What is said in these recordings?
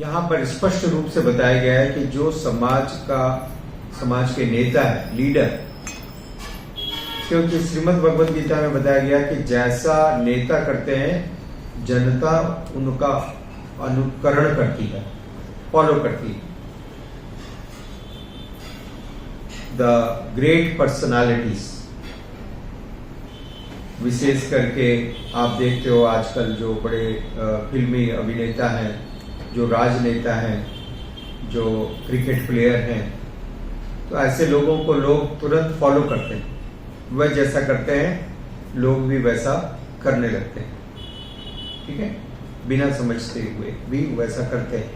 यहाँ पर स्पष्ट रूप से बताया गया है कि जो समाज के नेता है, लीडर, क्योंकि श्रीमद् भगवद गीता में बताया गया कि जैसा नेता करते हैं जनता उनका अनुकरण करती है, फॉलो करती है। द ग्रेट पर्सनालिटीज, विशेष करके आप देखते हो आजकल जो बड़े फिल्मी अभिनेता हैं, जो राजनेता हैं, जो क्रिकेट प्लेयर हैं, तो ऐसे लोगों को लोग तुरंत फॉलो करते हैं। वह जैसा करते हैं लोग भी वैसा करने लगते हैं, ठीक है, बिना समझते हुए भी वैसा करते हैं।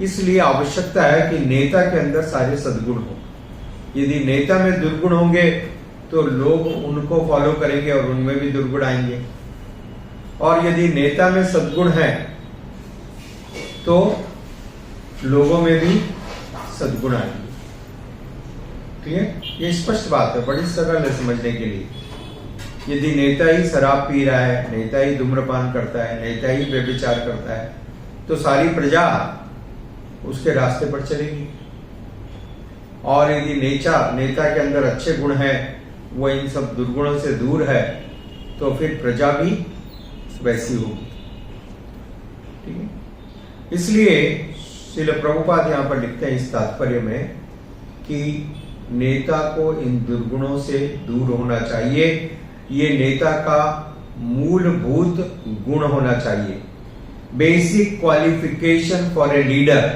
इसलिए आवश्यकता है कि नेता के अंदर सारे सद्गुण हो। यदि नेता में दुर्गुण होंगे तो लोग उनको फॉलो करेंगे और उनमें भी दुर्गुण आएंगे, और यदि नेता में सद्गुण है तो लोगों में भी सद्गुण आएंगे। ठीक है, ये स्पष्ट बात है, बड़ी सरल है समझने के लिए। यदि नेता ही शराब पी रहा है, नेता ही धूम्रपान करता है, नेता ही व्यभिचार करता है, तो सारी प्रजा उसके रास्ते पर चलेगी। और यदि नेता के अंदर अच्छे गुण हैं, वो इन सब दुर्गुणों से दूर है, तो फिर प्रजा भी वैसी होगी। ठीक है, इसलिए श्रील प्रभुपाद यहां पर लिखते हैं इस तात्पर्य में कि नेता को इन दुर्गुणों से दूर होना चाहिए। ये नेता का मूलभूत गुण होना चाहिए। Basic qualification for a leader.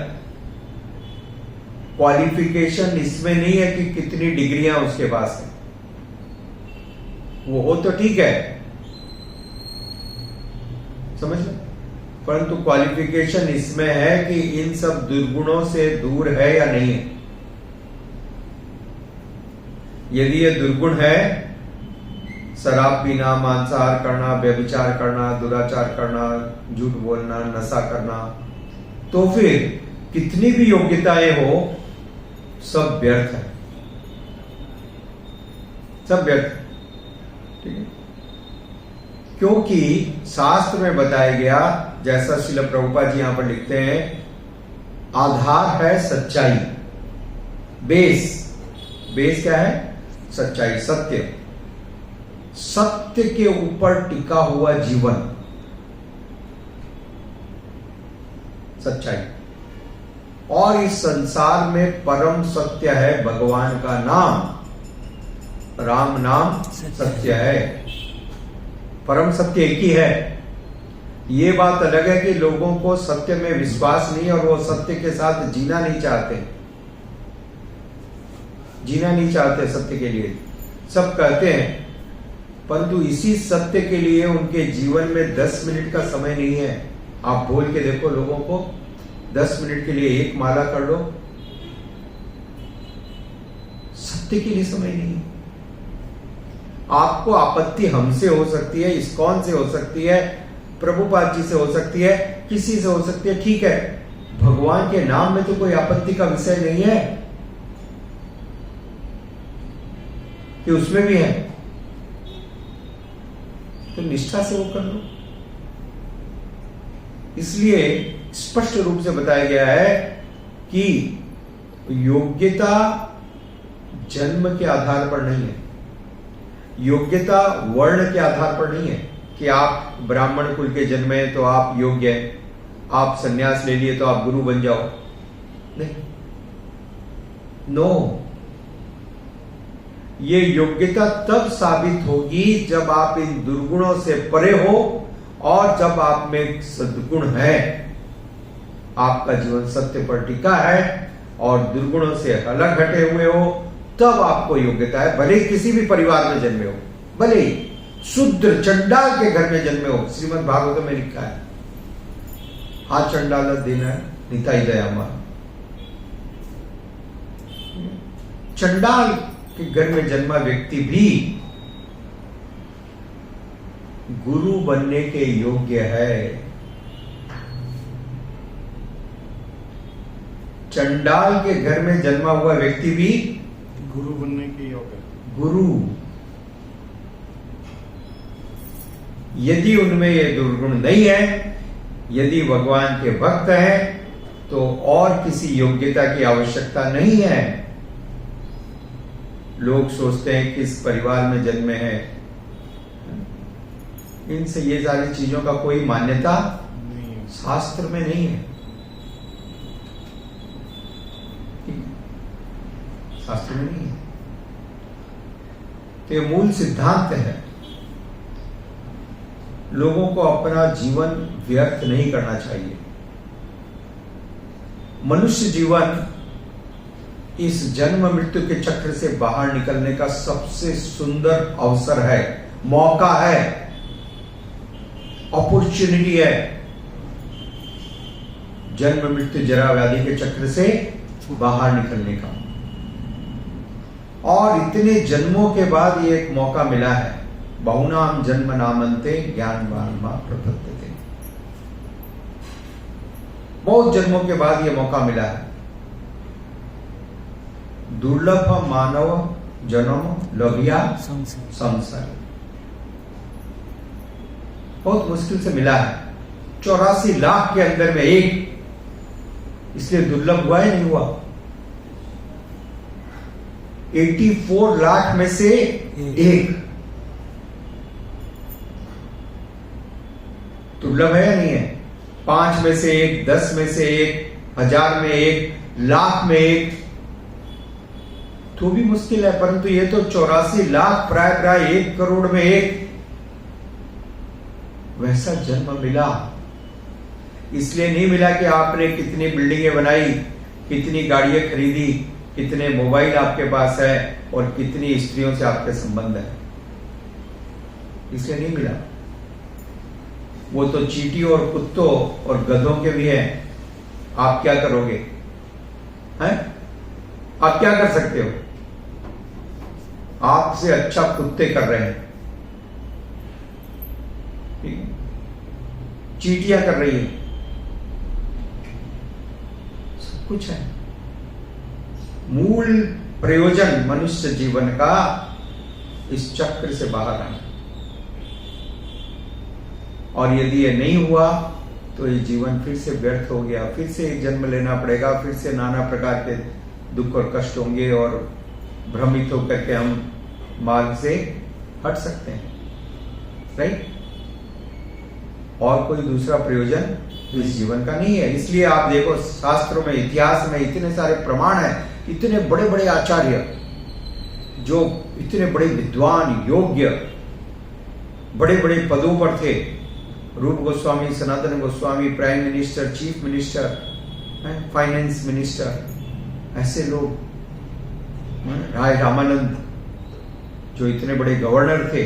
Qualification इसमें नहीं है कि कितनी डिग्रियां उसके पास है, वो हो तो ठीक है, समझ लो, परंतु क्वालिफिकेशन इसमें है कि इन सब दुर्गुणों से दूर है या नहीं है। यदि ये दुर्गुण है, शराब पीना, मांसाहार करना, व्यभिचार करना, दुराचार करना, झूठ बोलना, नशा करना, तो फिर कितनी भी योग्यताएं हो सब व्यर्थ है, सब व्यर्थ। ठीक है, क्योंकि शास्त्र में बताया गया, जैसा श्रील प्रभुपाद जी यहां पर लिखते हैं, आधार है सच्चाई। बेस क्या है? सच्चाई, सत्य। सत्य के ऊपर टिका हुआ जीवन, सच्चाई। और इस संसार में परम सत्य है भगवान का नाम, राम नाम सत्य है। परम सत्य एक ही है। ये बात अलग है कि लोगों को सत्य में विश्वास नहीं और वो सत्य के साथ जीना नहीं चाहते, सत्य के लिए। सब कहते हैं, परंतु इसी सत्य के लिए उनके जीवन में 10 मिनट का समय नहीं है। आप बोल के देखो लोगों को, 10 मिनट के लिए एक माला कर लो, सत्य के लिए समय नहीं है। आपको आपत्ति हमसे हो सकती है, इस्कॉन से हो सकती है, प्रभुपाद जी से हो सकती है, किसी से हो सकती है, ठीक है। भगवान के नाम में तो कोई आपत्ति का विषय नहीं है कि उसमें भी है, तो निष्ठा से वो कर लो। इसलिए स्पष्ट रूप से बताया गया है कि योग्यता जन्म के आधार पर नहीं है, योग्यता वर्ण के आधार पर नहीं है कि आप ब्राह्मण कुल के जन्मे तो आप योग्य हैं, आप सन्यास ले लिए तो आप गुरु बन जाओ, नहीं, नो। ये योग्यता तब साबित होगी जब आप इन दुर्गुणों से परे हो और जब आप में सद्गुण है, आपका जीवन सत्य पर टिका है और दुर्गुणों से अलग हटे हुए हो, तब आपको योग्यता है। भले ही किसी भी परिवार में जन्मे हो, भले ही शूद्र चंडाल के घर में जन्मे हो, श्रीमद् भागवत में लिखा है, हा चंडाल देना निताई दयामा। चंडाल के घर में जन्मा व्यक्ति भी गुरु बनने के योग्य है। चंडाल के घर में जन्मा हुआ व्यक्ति भी गुरु बनने के योग्य है। गुरु, यदि उनमें ये दुर्गुण नहीं है यदि भगवान के भक्त हैं तो और किसी योग्यता की आवश्यकता नहीं है। लोग सोचते हैं किस परिवार में जन्मे हैं, इनसे ये सारी चीजों का कोई मान्यता नहीं है। शास्त्र में नहीं है। शास्त्र में नहीं है। तो ये मूल सिद्धांत है। लोगों को अपना जीवन व्यर्थ नहीं करना चाहिए। मनुष्य जीवन इस जन्म मृत्यु के चक्र से बाहर निकलने का सबसे सुंदर अवसर है, मौका है, अपॉर्चुनिटी है। जन्म मृत्यु जरा व्याधि के चक्र से बाहर निकलने का। और इतने जन्मों के बाद ये एक मौका मिला है। बहुनाम जन्म नामन्ते ज्ञानवान मां प्रपद्यते। बहुत जन्मों के बाद ये मौका मिला है। दुर्लभ मानव जन्म लभिया संसार, बहुत मुश्किल से मिला है। 84 लाख के अंदर में एक, इसलिए दुर्लभ हुआ ही नहीं हुआ। 84 लाख में से एक दुर्लभ है या नहीं है? 5 में से एक, 10 में से एक, 1000 में एक, लाख में एक, तो भी मुश्किल है। परंतु ये तो 84 लाख प्राय 1 करोड़ में एक वैसा जन्म मिला। इसलिए नहीं मिला कि आपने कितनी बिल्डिंगें बनाई, कितनी गाड़ियां खरीदी, कितने मोबाइल आपके पास है और कितनी स्त्रियों से आपके संबंध है, इसलिए नहीं मिला। वो तो चींटियों और कुत्तों और गधों के भी हैं। आप क्या करोगे? हैं? आप क्या कर सकते हो? आपसे अच्छा कुत्ते कर रहे हैं, चींटियां कर रही है, सब कुछ है। मूल प्रयोजन मनुष्य जीवन का इस चक्र से बाहर आना। और यदि ये नहीं हुआ तो ये जीवन फिर से व्यर्थ हो गया, फिर से एक जन्म लेना पड़ेगा, फिर से नाना प्रकार के दुख और कष्ट होंगे और भ्रमित होकर के हम मार्ग से हट सकते हैं, राइट? और कोई दूसरा प्रयोजन इस जीवन का नहीं है। इसलिए आप देखो शास्त्रों में, इतिहास में इतने सारे प्रमाण हैं, इतने बड़े बड़े आचार्य जो इतने बड़े विद्वान, योग्य, बड़े बड़े पदों पर थे, Rupa Goswami, Sanatana Goswami, prime minister, chief minister, finance minister, ऐसे लोग, राय रामानंद जो इतने बड़े गवर्नर थे,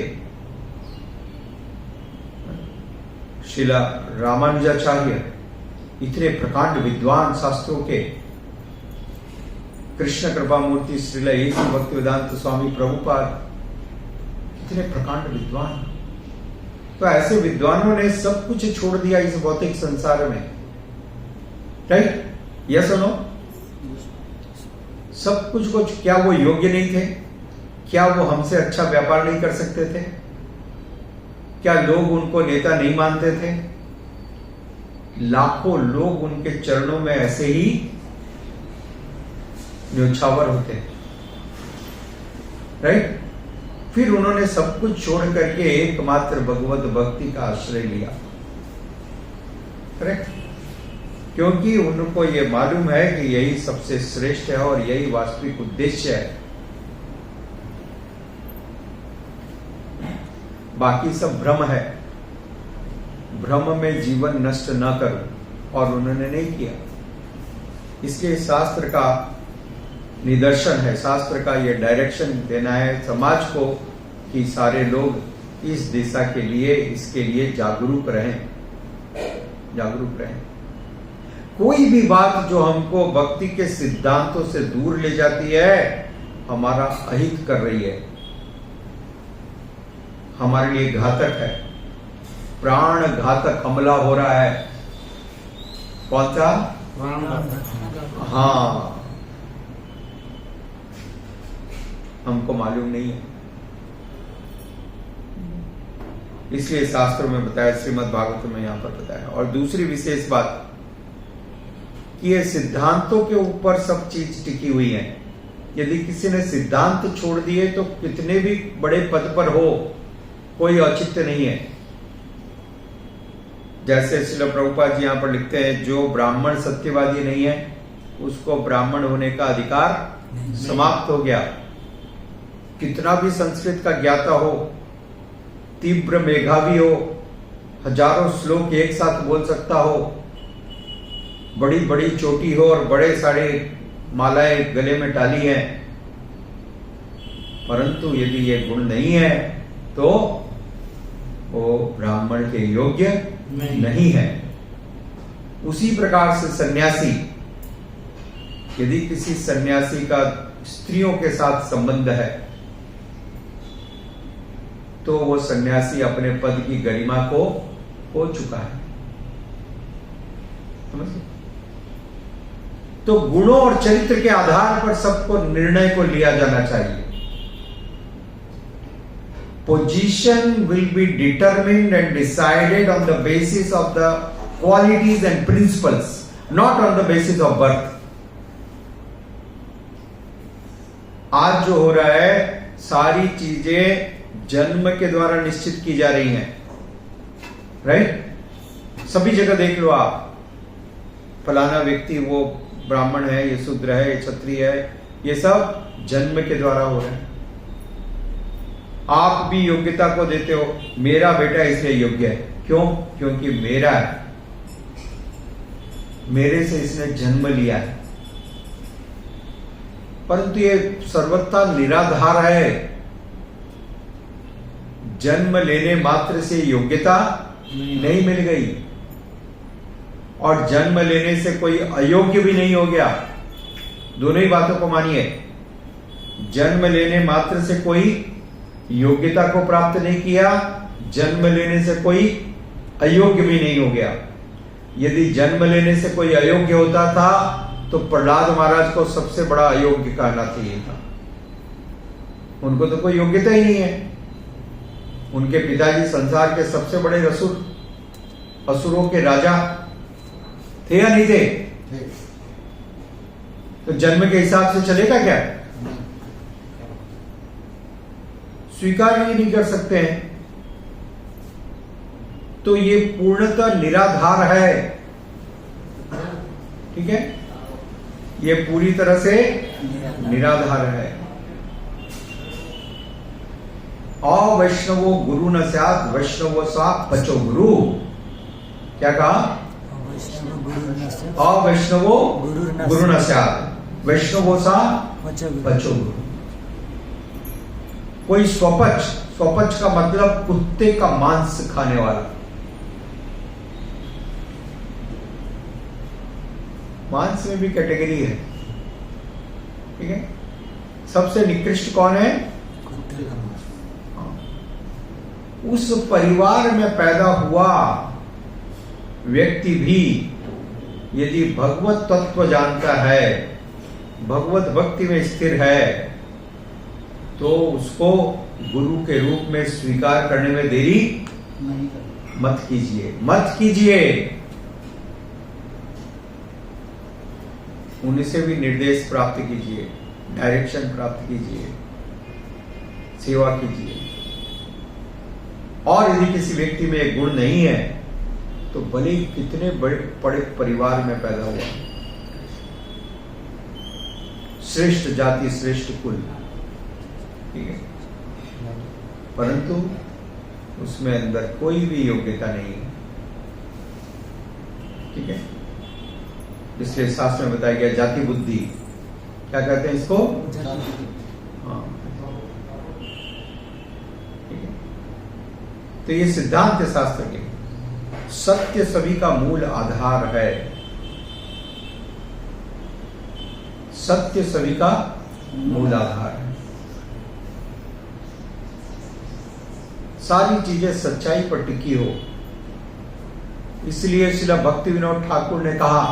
शिला रामानुजाचार्य इतने प्रकांड विद्वान शास्त्रों के, कृष्ण कृपा मूर्ति श्रील येसु भक्तिवेदांत स्वामी प्रभुपाद इतने प्रकांड विद्वान। तो ऐसे विद्वानों ने सब कुछ छोड़ दिया इस भौतिक संसार में, राइट? यस और नो? सब कुछ को। क्या वो योग्य नहीं थे? क्या वो हमसे अच्छा व्यापार नहीं कर सकते थे? क्या लोग उनको नेता नहीं मानते थे? लाखों लोग उनके चरणों में ऐसे ही न्योछावर होते हैं, राइट? फिर उन्होंने सब कुछ छोड़ करके एकमात्र भगवत भक्ति का आश्रय लिया, करेक्ट? क्योंकि उनको ये मालूम है कि यही सबसे श्रेष्ठ है और यही वास्तविक उद्देश्य है। बाकी सब भ्रम है, भ्रम में जीवन नष्ट न करो, और उन्होंने नहीं किया। इसलिए शास्त्र का निदर्शन है, शास्त्र का ये डायरेक्शन देना है समाज को कि सारे लोग इस दिशा के लिए, इसके लिए जागरूक रहें, जागरूक रहें। कोई भी बात जो हमको भक्ति के सिद्धांतों से दूर ले जाती है, हमारा अहित कर रही है, हमारे लिए घातक है, प्राण घातक हमला हो रहा है। कौन सा? प्राण घातक। हाँ, हमको मालूम नहीं है। इसलिए शास्त्रों में बताया, श्रीमद् भागवत में यहाँ पर बताया। और दूसरी विशेष बात कि ये सिद्धांतों के ऊपर सब चीज टिकी हुई है। यदि किसी ने सिद्धांत छोड़ दिए तो कितने भी बड़े पद पर हो, कोई औचित्य नहीं है। जैसे श्रील प्रभुपाद जी यहाँ पर लिखते हैं, जो ब्राह्मण सत्यवादी नहीं है उसको ब्राह्मण होने का अधिकार समाप्त हो गया। कितना भी संस्कृत का ज्ञाता हो, तीव्र मेधावी हो, हजारों श्लोक एक साथ बोल सकता हो, बड़ी बड़ी चोटी हो और बड़े सारे मालाएं गले में डाली हैं, परंतु यदि ये गुण नहीं है तो वो ब्राह्मण के योग्य नहीं है। उसी प्रकार से सन्यासी, यदि किसी सन्यासी का स्त्रियों के साथ संबंध है तो वो सन्यासी अपने पद की गरिमा को खो चुका है। समझिए? तो गुणों और चरित्र के आधार पर सबको निर्णय को लिया जाना चाहिए। Position will be determined and decided on the basis of the qualities and principles, not on the basis of birth. आज जो हो रहा है, सारी चीजें जन्म के द्वारा निश्चित की जा रही हैं, राइट? सभी जगह देख लो आप, फलाना व्यक्ति वो ब्राह्मण है, ये शूद्र है, ये क्षत्रिय है, ये सब जन्म के द्वारा हो रहा है। आप भी योग्यता को देते हो, मेरा बेटा इसलिए योग्य है। क्यों? क्योंकि मेरा है, मेरे से इसने जन्म लिया है। परंतु ये सर्वथा निराधार है। जन्म लेने मात्र से योग्यता नहीं मिल गई और जन्म लेने से कोई अयोग्य भी नहीं हो गया। दोनों ही बातों को मानिए। जन्म लेने मात्र से कोई योग्यता को प्राप्त नहीं किया, जन्म लेने से कोई अयोग्य भी नहीं हो गया। यदि जन्म लेने से कोई अयोग्य होता था तो प्रहलाद महाराज को सबसे बड़ा अयोग्य कहना चाहिए था। उनको तो कोई योग्यता ही नहीं है। उनके पिताजी संसार के सबसे बड़े असुरों के राजा थे या नहीं थे? तो जन्म के हिसाब से चलेगा क्या? स्वीकार ही नहीं कर सकते हैं। तो ये पूर्णतः निराधार है। ठीक है, ये पूरी तरह से निराधार है। अवैष्णवो गुरु न स्यात् वैष्णवो सा पचो गुरु। क्या कहा? अवैष्णवो गुरु न स्यात् वैष्णवो सा पचो गुरु। कोई स्वपच का मतलब कुत्ते का मांस खाने वाला। मांस में भी कैटेगरी है, ठीक है। सबसे निकृष्ट कौन है? कुत्ते का मांस। उस परिवार में पैदा हुआ व्यक्ति भी यदि भगवत तत्व जानता है, भगवत भक्ति में स्थिर है, तो उसको गुरु के रूप में स्वीकार करने में देरी मत कीजिए, मत कीजिए। उनसे भी निर्देश प्राप्त कीजिए, डायरेक्शन प्राप्त कीजिए, सेवा कीजिए। और यदि किसी व्यक्ति में एक गुण नहीं है तो भले ही कितने बड़े परिवार में पैदा हुआ, श्रेष्ठ जाति, श्रेष्ठ कुल, ठीक है, परंतु उसमें अंदर कोई भी योग्यता नहीं है, ठीक है। इसलिए शास्त्र में बताया गया जाति बुद्धि, क्या कहते हैं इसको? हाँ, ठीक है। तो ये सिद्धांत है शास्त्र के। सत्य सभी का मूल आधार है। सत्य सभी का मूल आधार है। सारी चीजें सच्चाई पर टिकी हो। इसलिए श्रील भक्ति विनोद ठाकुर ने कहा,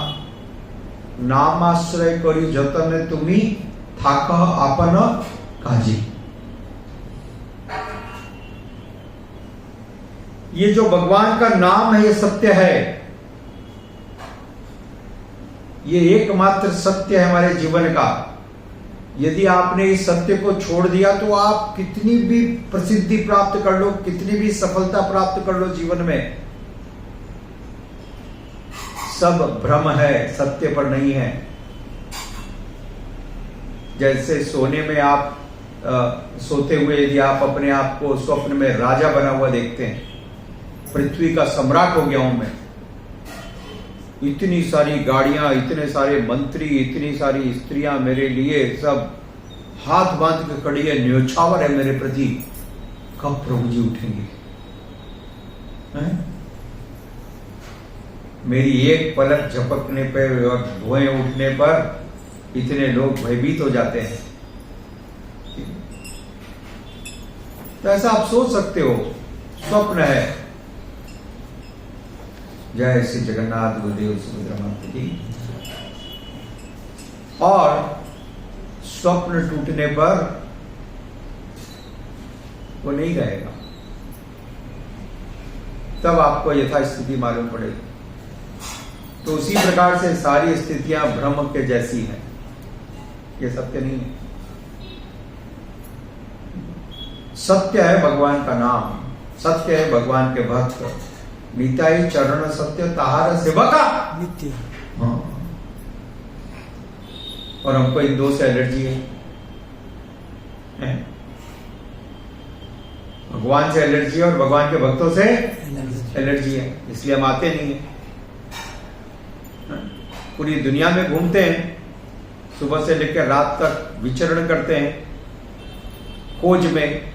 नामाश्रय करी जतन तुम्ही थाक आपन काजी। ये जो भगवान का नाम है ये सत्य है, ये एकमात्र सत्य है हमारे जीवन का। यदि आपने इस सत्य को छोड़ दिया तो आप कितनी भी प्रसिद्धि प्राप्त कर लो, कितनी भी सफलता प्राप्त कर लो जीवन में, सब भ्रम है, सत्य पर नहीं है। जैसे सोने में आप सोते हुए यदि आप अपने आप को स्वप्न में राजा बना हुआ देखते हैं, पृथ्वी का सम्राट हो गया हूं मैं, इतनी सारी गाड़ियां, इतने सारे मंत्री, इतनी सारी स्त्रियां मेरे लिए सब हाथ बांध के खड़ी है, न्योछावर है मेरे प्रति, कब प्रभु जी उठेंगे? मेरी एक पलक झपकने पर और धुएं उठने पर इतने लोग भयभीत हो जाते हैं। तो ऐसा आप सोच सकते हो, स्वप्न है। जय श्री जगन्नाथ गुरुदेव सुभद्रा माता की। और स्वप्न टूटने पर वो नहीं रहेगा, तब आपको यथास्थिति मालूम पड़ेगी। तो उसी प्रकार से सारी स्थितियां भ्रम के जैसी हैं, ये सत्य नहीं है। सत्य है भगवान का नाम, सत्य है भगवान के भक्त। नीताई चरण सत्य ताहार सेवका नित्य। हाँ। और हमको इन दो से एलर्जी है? भगवान से एलर्जी है और भगवान के भक्तों से एलर्जी है, इसलिए हम आते नहीं है। पूरी दुनिया में घूमते हैं, सुबह से लेकर रात तक विचरण करते हैं, खोज में,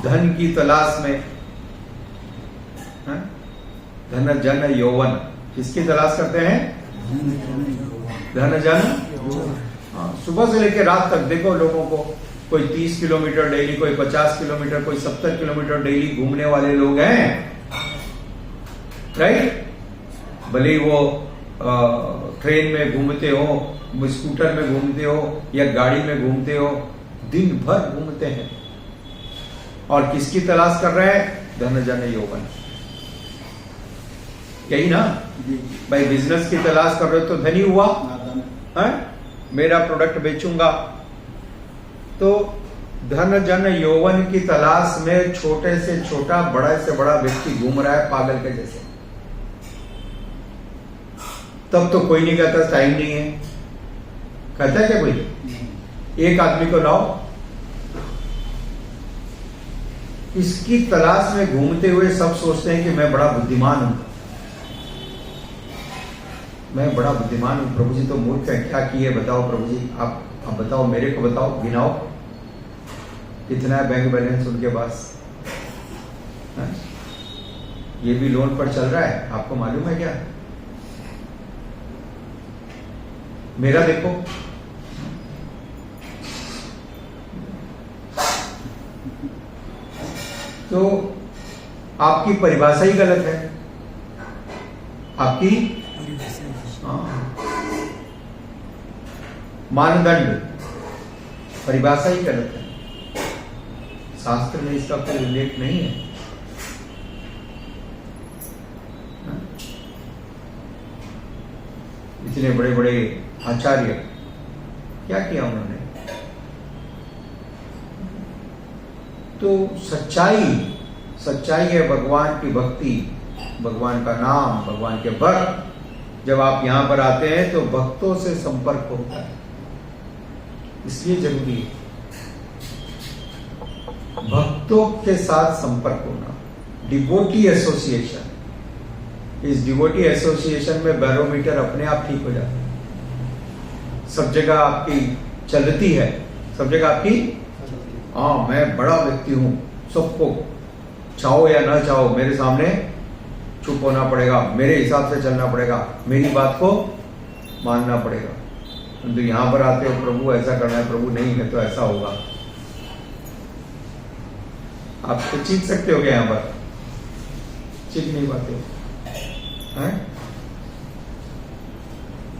धन की तलाश में, धन जन यौवन, किसकी तलाश करते हैं? धन जन। सुबह से लेकर रात तक देखो लोगों को, कोई 30 किलोमीटर डेली, कोई 50 किलोमीटर, कोई 70 किलोमीटर डेली घूमने वाले लोग हैं, राइट? भले ही वो ट्रेन में घूमते हो, स्कूटर में घूमते हो या गाड़ी में घूमते हो, दिन भर घूमते हैं और किसकी तलाश कर रहे हैं? धन जन यौवन। यही ना भाई, बिजनेस की तलाश कर रहे हो तो धनी हुआ है, मेरा प्रोडक्ट बेचूंगा। तो धन जन यौवन की तलाश में छोटे से छोटा, बड़ा से बड़ा व्यक्ति घूम रहा है पागल के जैसे। तब तो कोई नहीं कहता टाइम नहीं है, कहता है क्या कोई? एक आदमी को लाओ, इसकी तलाश में घूमते हुए सब सोचते हैं कि मैं बड़ा बुद्धिमान हूं, मैं बड़ा बुद्धिमान हूं। प्रभु जी तो मूर्ख है, क्या किए बताओ प्रभु जी, आप बताओ, मेरे को बताओ, गिनाओ कितना है बैंक बैलेंस उनके पास? ये भी लोन पर चल रहा है, आपको मालूम है क्या? मेरा देखो, तो आपकी परिभाषा ही गलत है, आपकी मानदंड, परिभाषा ही गलत है। शास्त्र में इसका कोई उल्लेख नहीं है। इतने बड़े बड़े आचार्य, क्या किया उन्होंने? तो सच्चाई है भगवान की भक्ति, भगवान का नाम, भगवान के भक्त। जब आप यहां पर आते हैं तो भक्तों से संपर्क होता है, इसलिए जरूरी है भक्तों के साथ संपर्क होना। डिवोटी एसोसिएशन, इस डिवोटी एसोसिएशन में बैरोमीटर अपने आप ठीक हो जाता है, सब जगह आपकी चलती है, सब जगह आपकी, हाँ मैं बड़ा व्यक्ति हूं, सबको चाहो या ना चाहो मेरे सामने चुप होना पड़ेगा, मेरे हिसाब से चलना पड़ेगा, मेरी बात को मानना पड़ेगा। तो यहां पर आते हो, प्रभु ऐसा करना है, प्रभु नहीं है तो ऐसा होगा, आप तो चीख सकते हो क्या? यहां पर चीख नहीं पाते,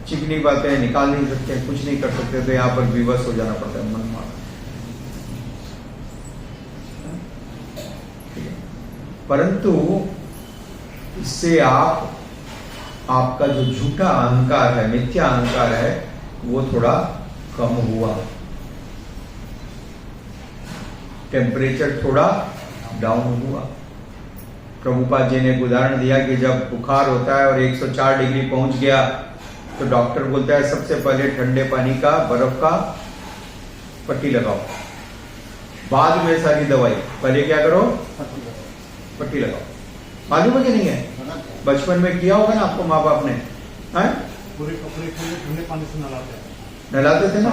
चीख नहीं पाते, निकाल नहीं सकते, कुछ नहीं कर सकते, तो यहां पर विवश हो जाना पड़ता है, मन मार। परंतु इससे आपका जो झूठा अहंकार है, मिथ्या अहंकार है, वो थोड़ा कम हुआ, टेम्परेचर थोड़ा डाउन हुआ। प्रभुपाद जी ने एक उदाहरण दिया कि जब बुखार होता है और 104 डिग्री पहुंच गया तो डॉक्टर बोलता है सबसे पहले ठंडे पानी का, बर्फ का पट्टी लगाओ, बाद में सारी दवाई, पहले क्या करो, पट्टी लगाओ। मालूम है कि नहीं है? बचपन में किया होगा ना आपको माँ बाप ने, हैं? पूरे कपड़े ठंडे पानी से नहलाते थे ना?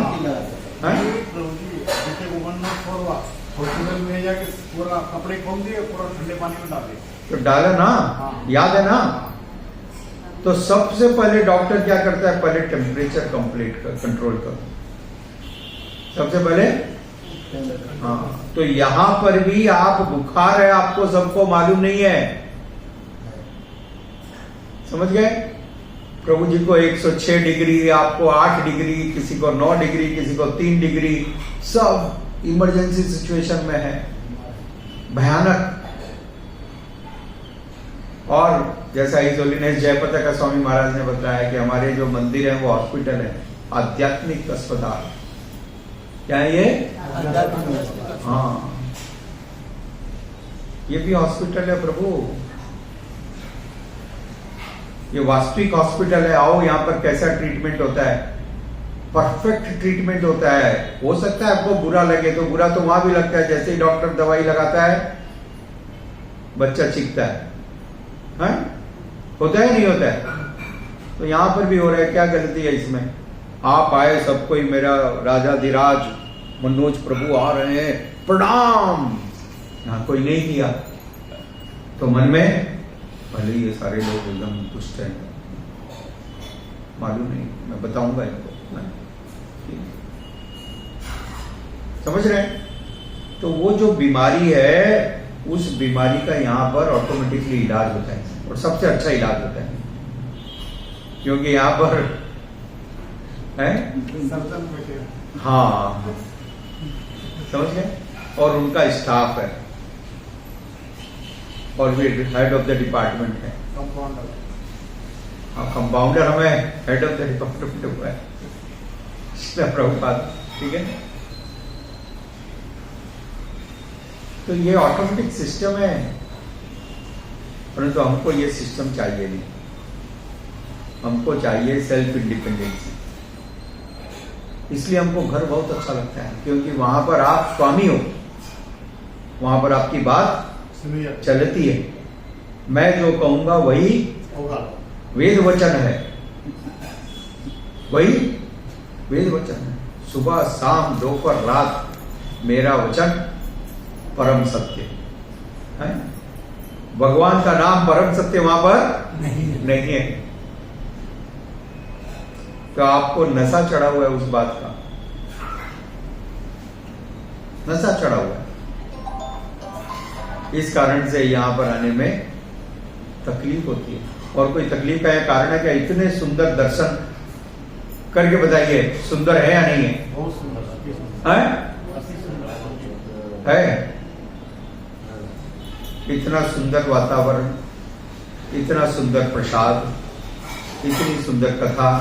हॉस्पिटल में जाके पूरा कपड़े खोल दिए, पूरा ठंडे पानी में डाले, तो डाला ना, याद है ना? तो सबसे पहले डॉक्टर क्या करता है, पहले टेम्परेचर कंट्रोल कर, सबसे पहले। हाँ, तो यहां पर भी आप बुखार है, आपको सबको मालूम नहीं है, समझ गए? प्रभु जी को 106 डिग्री, आपको 8 डिग्री, किसी को 9 डिग्री, किसी को 3 डिग्री, सब इमरजेंसी सिचुएशन में है, भयानक। और जैसा हिज होलीनेस जयपताका स्वामी महाराज ने बताया कि हमारे जो मंदिर है वो हॉस्पिटल है, आध्यात्मिक अस्पताल। क्या है ये? हाँ, ये भी हॉस्पिटल है प्रभु, ये वास्तविक हॉस्पिटल है। आओ यहाँ पर कैसा ट्रीटमेंट होता है, परफेक्ट ट्रीटमेंट होता है। हो सकता है आपको बुरा लगे, तो बुरा तो वहां भी लगता है, जैसे ही डॉक्टर दवाई लगाता है बच्चा चीखता है, हैं? होता है नहीं होता है? तो यहां पर भी हो रहा है, क्या गलती है इसमें? आप आए, सबको ही मेरा राजाधिराज मनोज प्रभु आ रहे हैं, प्रणाम, यहां कोई नहीं किया तो मन में भले ये सारे लोग एकदम दुष्ट हैं, मालूम नहीं, मैं बताऊंगा इनको, समझ रहे हैं? तो वो जो बीमारी है, उस बीमारी का यहां पर ऑटोमेटिकली इलाज होता है, और सबसे अच्छा इलाज होता है, क्योंकि यहां पर है, हाँ, समझ गए? और उनका स्टाफ है, और वे हेड ऑफ द डिपार्टमेंट है, कंपाउंडर हमें हेड ऑफ द डिपार्टमेंट हुआ है प्रभुपाद, ठीक है? तो ये ऑटोमेटिक सिस्टम है, परंतु हमको ये सिस्टम चाहिए नहीं, हमको चाहिए सेल्फ इंडिपेंडेंसी। इसलिए हमको घर बहुत अच्छा लगता है, क्योंकि वहां पर आप स्वामी हो, वहां पर आपकी बात चलती है, मैं जो कहूंगा वही वेद वचन है, वही वेद वचन है। सुबह शाम दोपहर रात मेरा वचन परम सत्य है। भगवान का नाम परम सत्य वहां पर नहीं है। तो आपको नशा चढ़ा हुआ है उस बात का, नशा चढ़ा हुआ है। इस कारण से यहां पर आने में तकलीफ होती है। और कोई तकलीफ का यह कारण है कि इतने सुंदर दर्शन करके बताइए, सुंदर है या नहीं है? बहुत सुंदर है। इतना सुंदर वातावरण, इतना सुंदर प्रसाद, इतनी सुंदर कथा,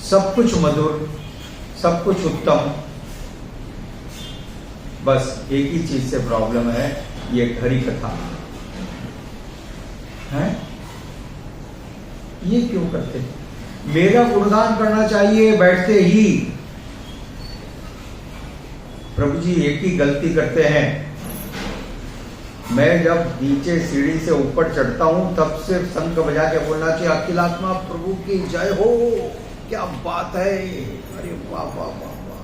सब कुछ मधुर, सब कुछ उत्तम। बस एक ही चीज से प्रॉब्लम है, ये हरि कथा है। ये क्यों करते? मेरा गुणगान करना चाहिए बैठते ही। प्रभु जी एक ही गलती करते हैं, मैं जब नीचे सीढ़ी से ऊपर चढ़ता हूं तब सिर्फ शंख बजा के बोलना चाहिए, अखिलात्मा प्रभु की जय हो। क्या बात है, अरे वाह वाह वाह वाह।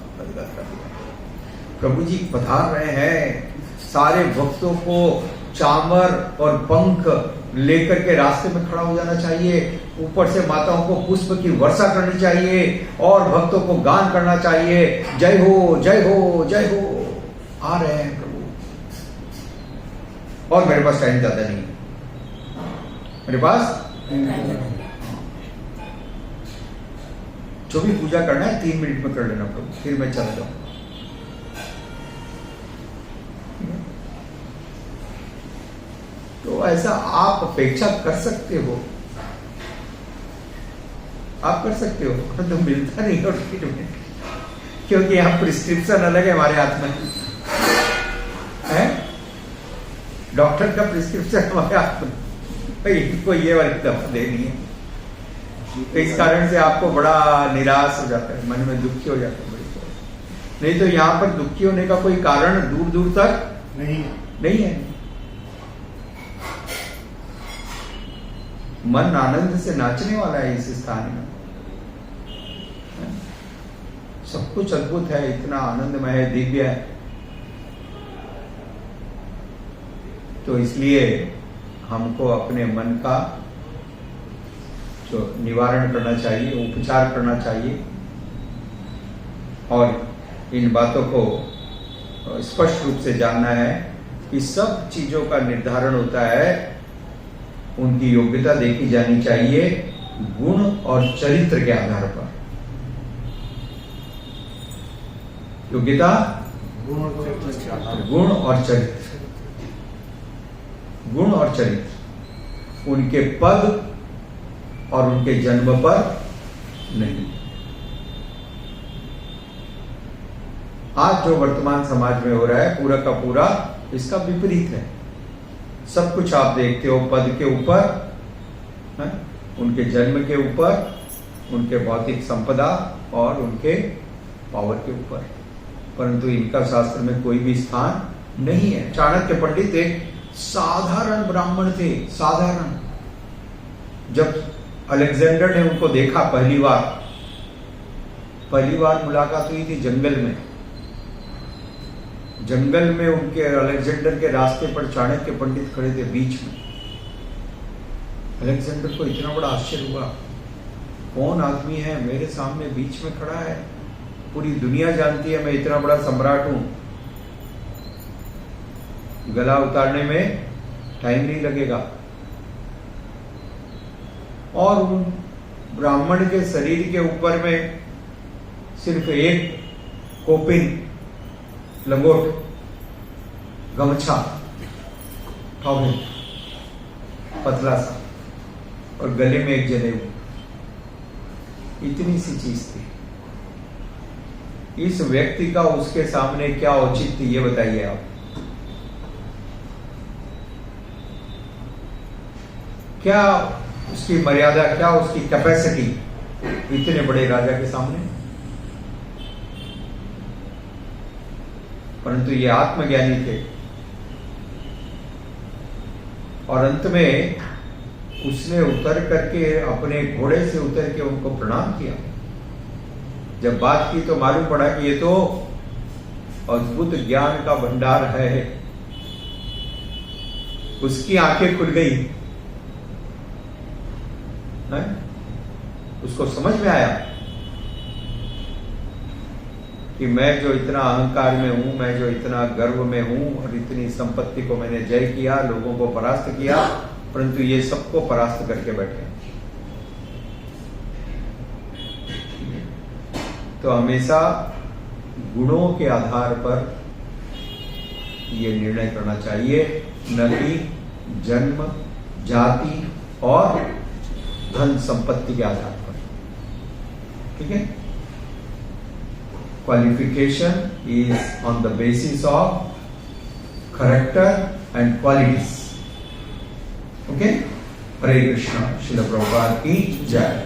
प्रभु जी पधार रहे हैं, सारे भक्तों को चामर और पंख लेकर के रास्ते में खड़ा हो जाना चाहिए, ऊपर से माताओं को पुष्प की वर्षा करनी चाहिए और भक्तों को गान करना चाहिए, जय हो जय हो जय हो। आ रहे हैं प्रभु, और मेरे पास टाइम ज्यादा नहीं, मेरे पास जो भी पूजा करना है 3 मिनट में कर लेना प्रभु, फिर मैं चला जाऊंगा। अपेक्षा कर सकते हो, आप कर सकते हो, परंतु मिलता नहीं है ट्रीटमेंट, क्योंकि यहाँ प्रिस्क्रिप्शन अलग है हमारे हाथ में है, डॉक्टर का प्रिस्क्रिप्शन हमारे हाथ में, भाई इनको ये वाली दवा देनी है। तो इस कारण से आपको बड़ा निराश हो जाता है, मन में दुखी हो जाता है बड़ी तरह। नहीं तो यहाँ पर दुखी होने का कोई कारण दूर दूर तक नहीं है। मन आनंद से नाचने वाला है इस स्थान में, सब कुछ अद्भुत है, इतना आनंदमय है, दिव्य है। तो इसलिए हमको अपने मन का जो निवारण करना चाहिए, उपचार करना चाहिए, और इन बातों को स्पष्ट रूप से जानना है कि सब चीजों का निर्धारण होता है, उनकी योग्यता देखी जानी चाहिए गुण और चरित्र के आधार पर। योग्यता, गुण और चरित्र, गुण और चरित्र, उनके पद और उनके जन्म पर नहीं। आज जो वर्तमान समाज में हो रहा है पूरा का पूरा इसका विपरीत है। सब कुछ आप देखते हो पद के ऊपर, उनके जन्म के ऊपर, उनके भौतिक संपदा और उनके पावर के ऊपर, परंतु इनका शास्त्र में कोई भी स्थान नहीं है। चाणक्य पंडित एक साधारण ब्राह्मण थे, साधारण। जब अलेक्जेंडर ने उनको देखा पहली बार मुलाकात हुई थी जंगल में। जंगल में उनके अलेक्जेंडर के रास्ते पर चाणक्य पंडित खड़े थे बीच में। अलेक्जेंडर को इतना बड़ा आश्चर्य हुआ, कौन आदमी है मेरे सामने बीच में खड़ा है, पूरी दुनिया जानती है मैं इतना बड़ा सम्राट हूं, गला उतारने में टाइम नहीं लगेगा। और उन ब्राह्मण के शरीर के ऊपर में सिर्फ एक कोपिन, लंगोट, गमछा, टॉवेल पतला सा, और गले में एक जनेऊ, इतनी सी चीज थी। इस व्यक्ति का उसके सामने क्या औचित्य, ये बताइए आप। क्या उसकी मर्यादा, क्या उसकी कैपेसिटी इतने बड़े राजा के सामने। परंतु ये आत्मज्ञानी थे, और अंत में उसने उतर करके अपने घोड़े से उतर के उनको प्रणाम किया। जब बात की तो मालूम पड़ा कि ये तो अद्भुत ज्ञान का भंडार है। उसकी आंखें खुल गई, है? उसको समझ में आया कि मैं जो इतना अहंकार में हूं, मैं जो इतना गर्व में हूं, और इतनी संपत्ति को मैंने जय किया, लोगों को परास्त किया, परंतु ये सबको परास्त करके बैठे। तो हमेशा गुणों के आधार पर ये निर्णय करना चाहिए, न कि जन्म, जाति और धन संपत्ति के आधार पर। ठीक है? Qualification is on the basis of character and qualities. Okay? Hare Krishna. Srila Prabhupada की जय।